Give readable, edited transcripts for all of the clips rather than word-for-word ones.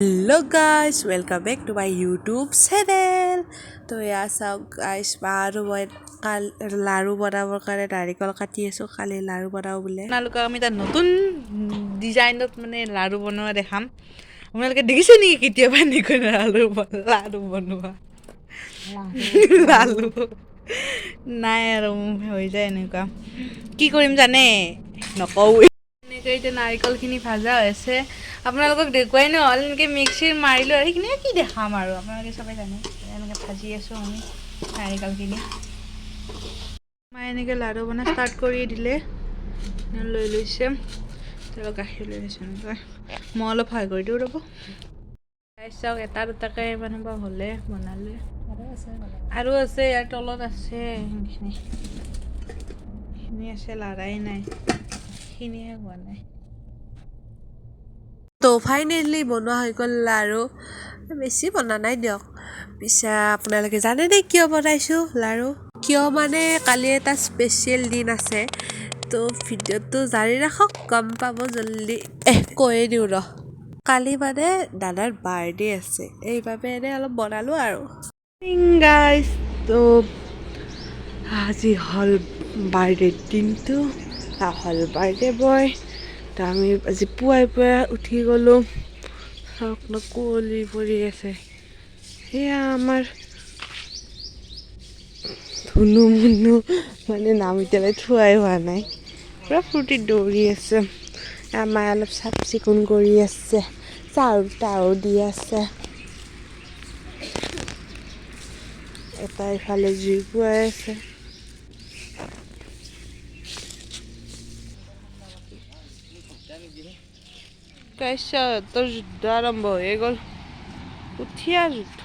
Hello guys, welcome back to my YouTube channel. তো এয়া চাওক গাইছ আৰু মই লাড়ু বনাবৰ কাৰণে নাৰিকল কাটি আছোঁ। কালি লাড়ু বনাওঁ বোলে। আপোনালোকক আমি এটা নতুন ডিজাইনত মানে লাড়ু বনোৱা দেখাম। আপোনালোকে দেখিছে নেকি কেতিয়াবা এনেকৈ লাড়ু বনোৱা? লাড়ু নাই আৰু হৈ যায় এনেকুৱা। কি কৰিম জানে? নকওঁ। এনেকৈ এতিয়া নাৰিকলখিনি ভাজা হৈছে। আপোনালোকক দেখুৱাই নহ'ল এনেকৈ মিক্সিত মাৰিলোঁ আৰু সেইখিনি কি দেখাম আৰু আপোনালোকে চবেই জানে। এনেকৈ ভাজি আছোঁ আমি নাৰিকলখিনি। মায়ে এনেকৈ লাড়ু বনাই ষ্টাৰ্ট কৰি দিলে, লৈ লৈছে। তেওঁ গাখীৰ লৈ লৈছে এনেকৈ। মই অলপ সহায় কৰি দিওঁ ৰ'ব। চাওক এটা দুটাকৈ মানে হ'লে বনালে আৰু আছে ইয়াৰ তলত আছে সেইখিনি আছে, লাৰাই নাই, সেইখিনিহে হোৱা নাই। তো ফাইনেলি বনোৱা হৈ গ'ল লাড়ু। বেছি বনা নাই দিয়ক। পিছে আপোনালোকে জানেনে কিয় বনাইছোঁ লাড়ু? কিয় মানে কালি এটা স্পেচিয়েল দিন আছে। তো ভিডিঅ'টো জাৰি ৰাখক, গম পাব জল্দি। কৈয়ে দিওঁ ৰ। কালি মানে দাদাৰ বাৰ্থডে আছে, এইবাবে এনেই অলপ বনালোঁ আৰু। গাইজ তো আজি হ'ল বাৰ্থডে দিনটো, হ'ল বাৰ্থডে বয়। তো আমি আজি পুৱাই উঠি গ'লোঁ। চাওক ন কুঁৱলী পৰি আছে। সেয়া আমাৰ ধুনু মুনু মানে নাম এতিয়ালৈ থোৱাই হোৱা নাই, পূৰা ফূৰ্তিত দৌৰি আছে। মায়ে অলপ চাফ চিকুণ কৰি আছে, ঝাৰু তাৰু দি আছে। এটা ইফালে জুই পুৱাই আছে। তোৰ যুদ্ধ আৰম্ভ হৈ গ'ল। উঠিয়া যুদ্ধ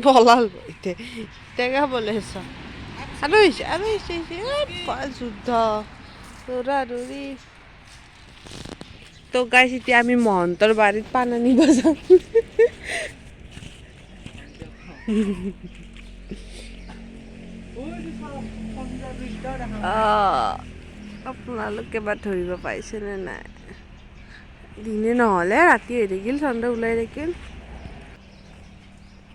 পলাল এতিয়া বলেছ আৰু যুদ্ধ দৌৰা দৌৰি। তো গাইছ এতিয়া আমি মহন্তৰ বাৰীত পাণ আনিব যাম। আপোনালোকে বা ধৰিব পাইছেনে নাই? দিনে নহ'লে ৰাতি হৈ থাকিল, চন্দ্ৰ ওলাই থাকিল।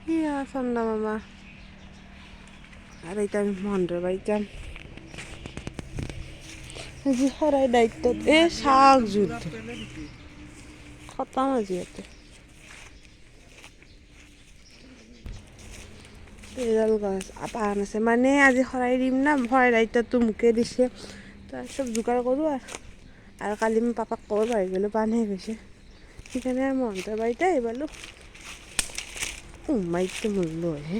সেয়া চন্দা মামা আৰু এতিয়া আমি মহন্তৰ বাৰীত যাম। আজি শৰাই দায়িত্বত চাওক যুদ্ধ খতম আজি ইয়াতে। এডাল গছ পাণ আছে মানে আজি শৰাই দিম না, শৰাই দায়িত্বটো মোকে দিছে। তাৰ চব যোগাৰ কৰোঁ আৰু কালি মই পাপাক ক'ব পাহৰি গ'লোঁ, পাণ শেষ হৈছে। সেইকাৰণে মহন্তৰ বাৰীতে আহি পালোঁ। মাইকটো মৰিলোঁ হে।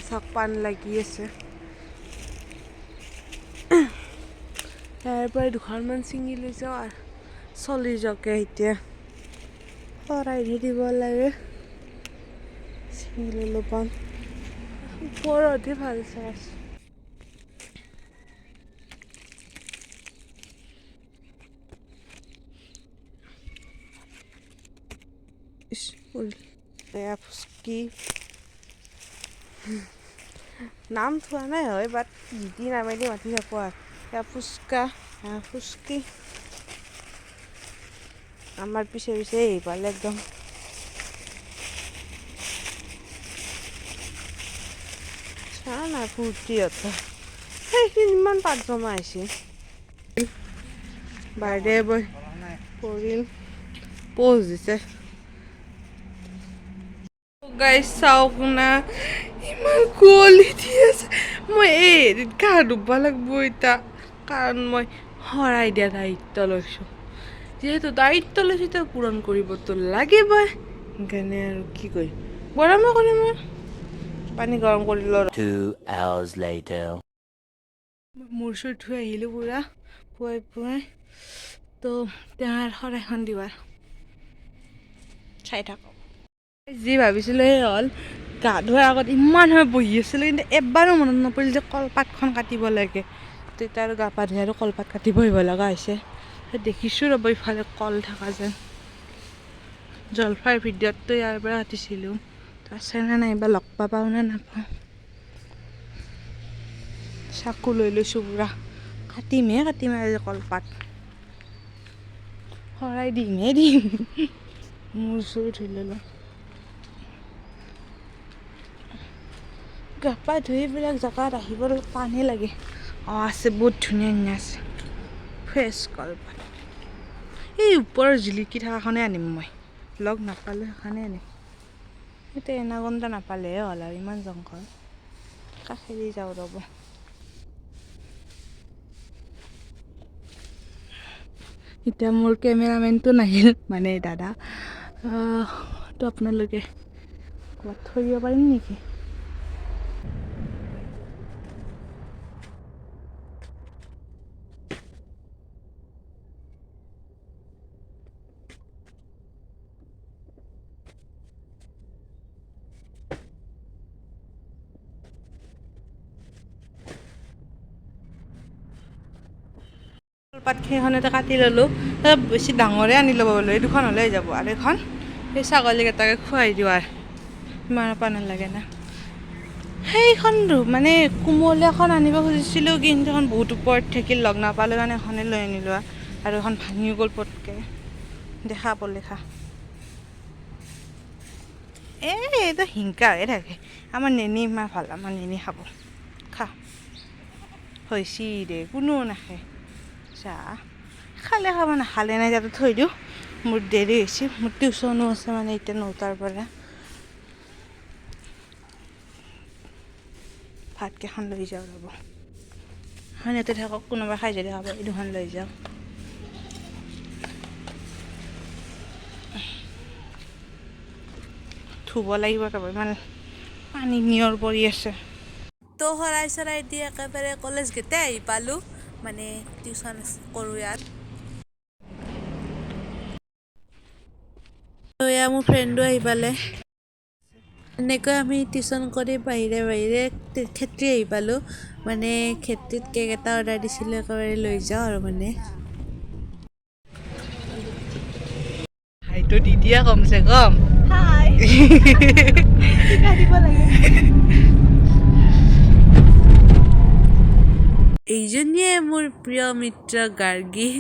চাওক পাণ লাগি আছে। ইয়াৰ পৰাই দুখনমান ছিঙি লৈ যাওঁ আৰু চলি যাওকে এতিয়া শৰাই দিব লাগে। ছিঙি ল'লোঁ পাণ, ওপৰতহে ভাল চাই আছে। এয়া ফুচকি নাম থোৱা নাই হয়, বাট জিতি নামেদি মাতি থাকোঁ আৰু। এয়া ফুচকা, ফুচকি আমাৰ পিছে পিছে পালে একদম চা নাই ফূৰ্তি হতে সেইখিনি ইমান পাত জমা হৈছে। বাৰ্থডে বয় পৰিল প'জ দিছে। গাইছ চাওক না ইমান কুঁৱলী দি আছে। মই গা ধুব লাগিব এতিয়া, কাৰণ মই শৰাই দিয়া দায়িত্ব লৈছোঁ। যিহেতু দায়িত্ব লৈছোঁ তেওঁ পূৰণ কৰিবতো লাগিবই। সেইকাৰণে আৰু কি কৰিম, গৰমে কৰিম আৰু পানী গৰম কৰি লওঁ। 2 hours later. মূৰ চুৰ ধুই আহিলোঁ পূৰা পুৱাই তো তেওঁৰ শৰাইখন দিবাৰ চাই থাকক। যি ভাবিছিলোঁ সেই হ'ল। গা ধোৱাৰ আগত ইমান সময় বহি আছিলোঁ, কিন্তু এবাৰো মনত নপৰিল যে কলপাতখন কাটিব লাগে। তেতিয়া আৰু গা পা ধুই আৰু কলপাত কাটিব আহিব লগা হৈছে। দেখিছোঁ ৰ'ব ইফালে কল থকা যেন। জলফাইৰ ভিডিঅ'টো ইয়াৰ পৰা কাটিছিলোঁ, আছেনে নাইবা লগ পাওঁ নে নাপাওঁ। চাকু লৈ লৈছোঁ পূৰা, কাটিমহে আজি কলপাত। শৰাই দিমেই দিম মোৰ চুৰ ধুই ল'লোঁ গা পা ধুই এইবিলাক জেগাত আহিবলৈ পানী লাগে আছে বহুত ধুনীয়া ধুনীয়া আছে ফ্ৰেছ কলপাত এই ওপৰৰ জিলিকি থকাখনে আনিম মই লগ নাপালোঁ সেইখনে আনিম এতিয়া এনাগন্ধা নাপালেহে হ'ল আৰু ইমান জংঘল কাষেদি যাওঁ ৰ'ব এতিয়া মোৰ কেমেৰামেনটো নাহিল মানে দাদা তো আপোনালোকে ক'ৰবাত থৈ দিব পাৰিম নেকি কলপাতখিনিখনতে কাটি ল'লোঁ বেছি ডাঙৰে আনি ল'ব বোলো এই দুখন হ'লে যাব আৰু এখন সেই ছাগলীকেইটাকে খুৱাই দিওঁ আৰু ইমান পৰা নালাগে না সেইখন মানে কোমলীয়াখন আনিব খুজিছিলোঁ কিন্তু এখন বহুত ওপৰত থাকিল লগ নাপালোঁ কাৰণে এখনে লৈ আনিলোঁ আৰু এখন ভাঙি গ'ল পটকৈ দেখা পলেখা এইটো হিংকাহে থাকে আমাৰ নেনি ইমান ভাল আমাৰ নেনি খাব খা হৈছি দে কোনো নাখায় চাহ খালে খাব নাখালে নাই তাতে থৈ দিওঁ মোৰ দেৰি হৈছে মোৰ টিউশ্যনো আছে মানে এতিয়া 9টাৰ পৰা ভাতকেইখন লৈ যাওঁ ৰ'ব এখন ইয়াতে থাকক কোনোবা খাই যদি খাব এই দুখন লৈ যাওঁ ধুব লাগিব ৰ'ব ইমান পানী নিয়ৰ পৰি আছে তো শৰাই চৰাই দি একেবাৰে কলেজ গেটে আহি পালোঁ মানে টিউশ্যন কৰোঁ ইয়াত এয়া মোৰ ফ্ৰেণ্ডো আহি পালে এনেকৈ আমি টিউশ্যন কৰি বাহিৰে বাহিৰে খেত্ৰী আহি পালোঁ মানে খেত্ৰীত কেক এটা অৰ্ডাৰ দিছিলোঁ একেবাৰে লৈ যাওঁ আৰু মানে হাইটো দি দিয়া কমচে কম এইজনীয়ে মোৰ প্ৰিয় মিত্ৰ গাৰ্গী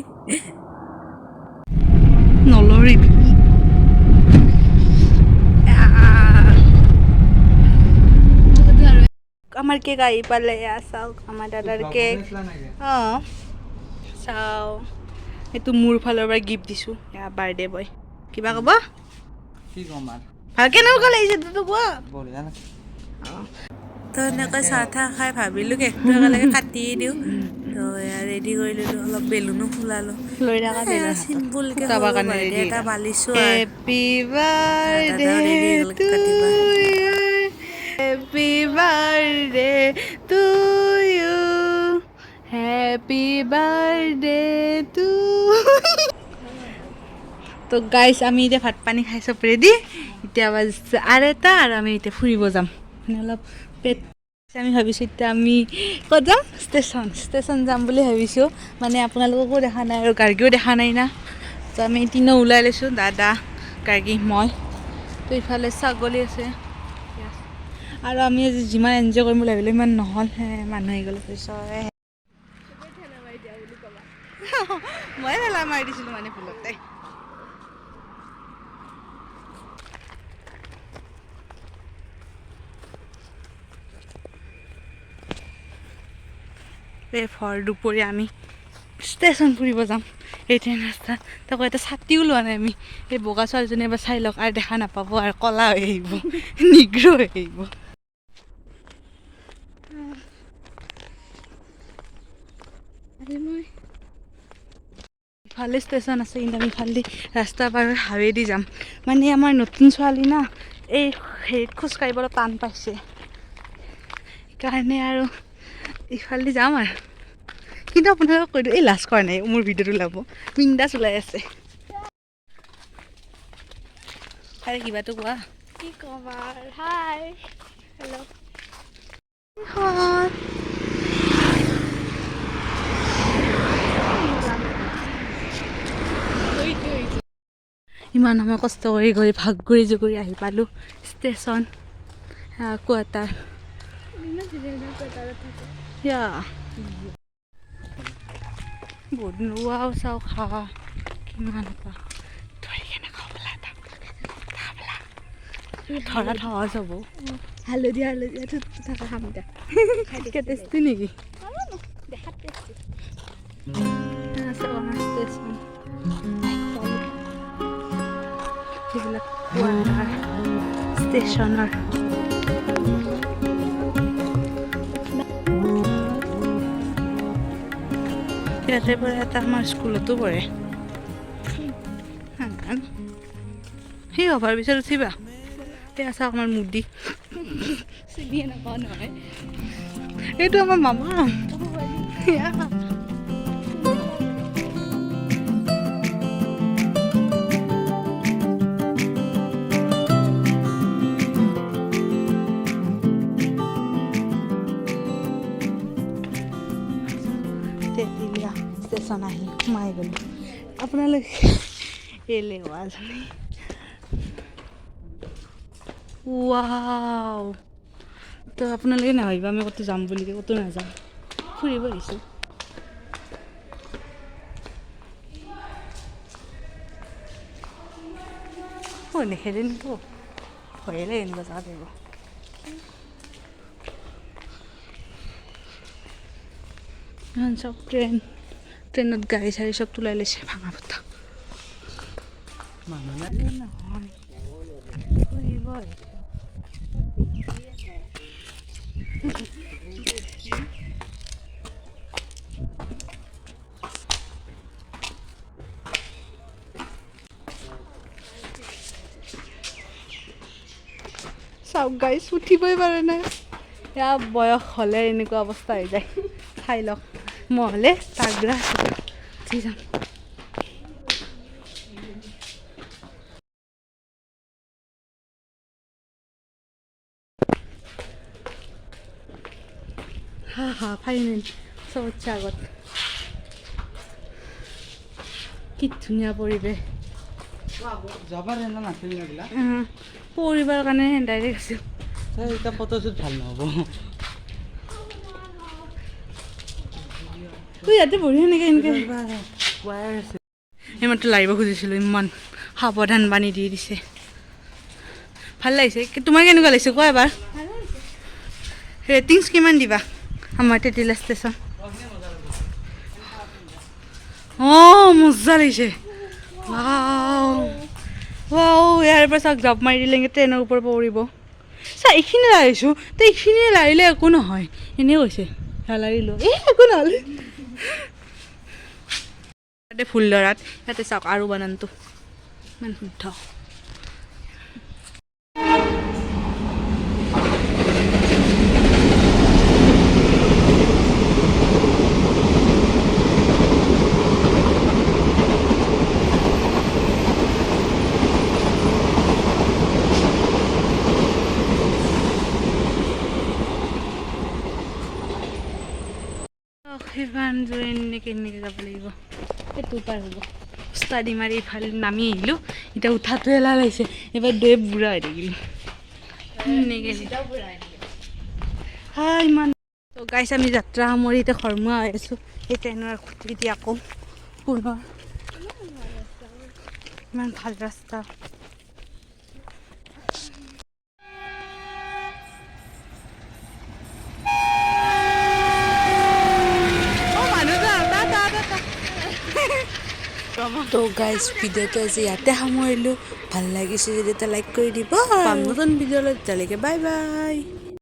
নলৰিবি আমাৰ কেক আহি পালে এয়া চাওক আমাৰ দাদাৰ কেক অঁ চাওঁ এইটো মোৰ ফালৰ পৰা গিফ্ট দিছোঁ এয়া বাৰ্থডে বয় কিবা ক'ব ভালকৈ নক'ব লাগিছে তোতো কোৱা তো এনেকৈ চাহ তাহ খাই ভাবিলোঁ কেকটো একেলগে কাটি দিওঁ তো এয়া ৰেডি কৰি ল'লোঁ অলপ বেলুনো ফুলালোঁ লৈ থকা বেলুন চিম্পুলকৈ ফুটাবৰ সৰু কাৰণে বাৰ্থডে ৰেডি এটা পালিছোঁ আৰু হেপী বাৰ্থডে দাদাও ৰেডি হৈ গ'ল টু কাটিবা you happy birthday to you happy birthday to তো গাইছ আমি এতিয়া ভাত পানী খাই চব ৰেডি এতিয়া বাজিছে আঢ়ৈটা আৰু আমি এতিয়া ফুৰিব যাম মানে অলপ পেট আমি ভাবিছোঁ এতিয়া আমি ক'ত যাম ষ্টেচন যাম বুলি ভাবিছোঁ মানে আপোনালোককো দেখা নাই আৰু গাৰ্গীও দেখা নাই না তো আমি তিনিও ওলাই লৈছোঁ দাদা গাৰ্গী মই তো ইফালে ছাগলী আছে আৰু আমি আজি যিমান এনজয় কৰিম বুলি ভাবিলোঁ ইমান নহ'ল মানুহ আহি গ'ল মই ঠেলা মাৰি দিছিলোঁ মানে ভুলতে ভৰ দুপৰীয়া আমি ষ্টেচন ফুৰিব যাম এই ট্ৰেইন ৰাস্তা তাকো এটা ছাতিও লোৱা নাই আমি এই বগা ছোৱালীজনী এবাৰ চাই লওক আৰু দেখা নাপাব আৰু ক'লা হৈ আহিব নিগ্ৰ হৈ আহিব ইফালে ষ্টেচন আছে কিন্তু আমি ইফালে ৰাস্তা পাৰ হৈ হাৱেদি যাম মানে আমাৰ নতুন ছোৱালী না এই হেৰিত খোজকাঢ়িবলৈ টান পাইছে সেইকাৰণে আৰু ইফালে যাম আৰু কিন্তু আপোনালোকক কৈ দিওঁ এই লাজ কৰা নাই মোৰ ভিডিঅ'টো ওলাব বিন্দাছ ওলাই আছে আৰে কিবাটো কোৱা কি ক'বা হাই হেল্ল' ইমান সময় কষ্ট কৰি গৈ ভাগ ঘূৰি জুগুৰি আহি পালোঁ ষ্টেচন কোৱাটাৰ বহুত ৱাও চাও খা কি ইমান পাওঁ ধৰি কেনে খাব পেলা ধৰা সহজ হ'ব হালধীয়া থকা খাম এতিয়া টেষ্টি নেকি দেখাত টেষ্টি সেইবিলাক ৱাটাৰ ষ্টেচনৰ ইয়াতে পৰা এটা আমাৰ স্কুলতো পঢ়ে সেই অভাৰ পিছত উঠিবা সেই আছে আমাৰ মুদি চিনিয়ে নাপাওঁ নহয় এইটো আমাৰ মামা তেতিলীয়া ষ্টেচন আহি সোমাই গ'লোঁ আপোনালোকে এলেৱাজনী ৱাও তো আপোনালোকে নাভাবিব আমি ক'তো যাম বুলি ক'তো নাযাওঁ ফুৰিব আহিছোঁ নেখেদিনতো ভয়ে লাগে এনেকুৱা যাব লাগিব ইমান চব ট্ৰেইনত গাড়ী চাড়ী চব তোলাই লৈছে ভাঙা ফুটা নহয় ফুৰিব আহিছোঁ চাওক গাইছ উঠিবই পাৰে নাই এয়া বয়স হ'লে এনেকুৱা অৱস্থা হৈ যায় খাই লওক মই হ'লে তাগৰা উঠি যাম হা ফাইনেল চবতছে আগত কি ধুনীয়া পৰিৱেশ পৰিবাৰ কাৰণে ডাইৰেক্ট আছোঁ এতিয়া ফটোশ্বুট ভাল নহ'ব ইয়াতে বঢ়িয়া এনেকৈ ইমানটো লাৰিব খুজিছিলোঁ ইমান সাৱধান বানি দি দিছে ভাল লাগিছে তোমাৰ কেনেকুৱা লাগিছে কোৱা এবাৰ ৰেটিংছ কিমান দিবা আমাৰ তেতিলা ষ্টেচন অঁ মজা লাগিছে ইয়াৰ পৰা চাওক জাপ মাৰি দিলে ট্ৰেইনৰ ওপৰত পৰিব চা এইখিনি লাৰিছোঁ তো এইখিনিয়ে লাৰিলে একো নহয় এনেই কৈছে লাৰিলোঁ একো নহ'লে ইয়াতে ফুলদৰাত ইয়াতে চাওক আৰু বানানটো ইমান শুদ্ধ সেইখন জুই এনেকৈ যাব লাগিব সেইটো পাৰ হ'ব ষ্টাডি মাৰি ইফালে নামি আহিলোঁ এতিয়া উঠাটোৱে এলাহ লাগিছে এইবাৰ দৈ বুঢ়া হৈ থাকিলোঁ এনেকৈ ইমান গাইছ আমি যাত্ৰা সামৰি এতিয়া ঘৰমুৱা হৈ আছোঁ সেই ট্ৰেইনৰ খুটি দি আকৌ পুনৰ ইমান ভাল ৰাস্তা তো গাইজ ভিডিঅ'টো আজি ইয়াতে সামৰিলোঁ ভাল লাগিছে যদি এটা লাইক কৰি দিব পাম নতুন ভিডিঅ'লৈ তেতিয়ালৈকে বাই বাই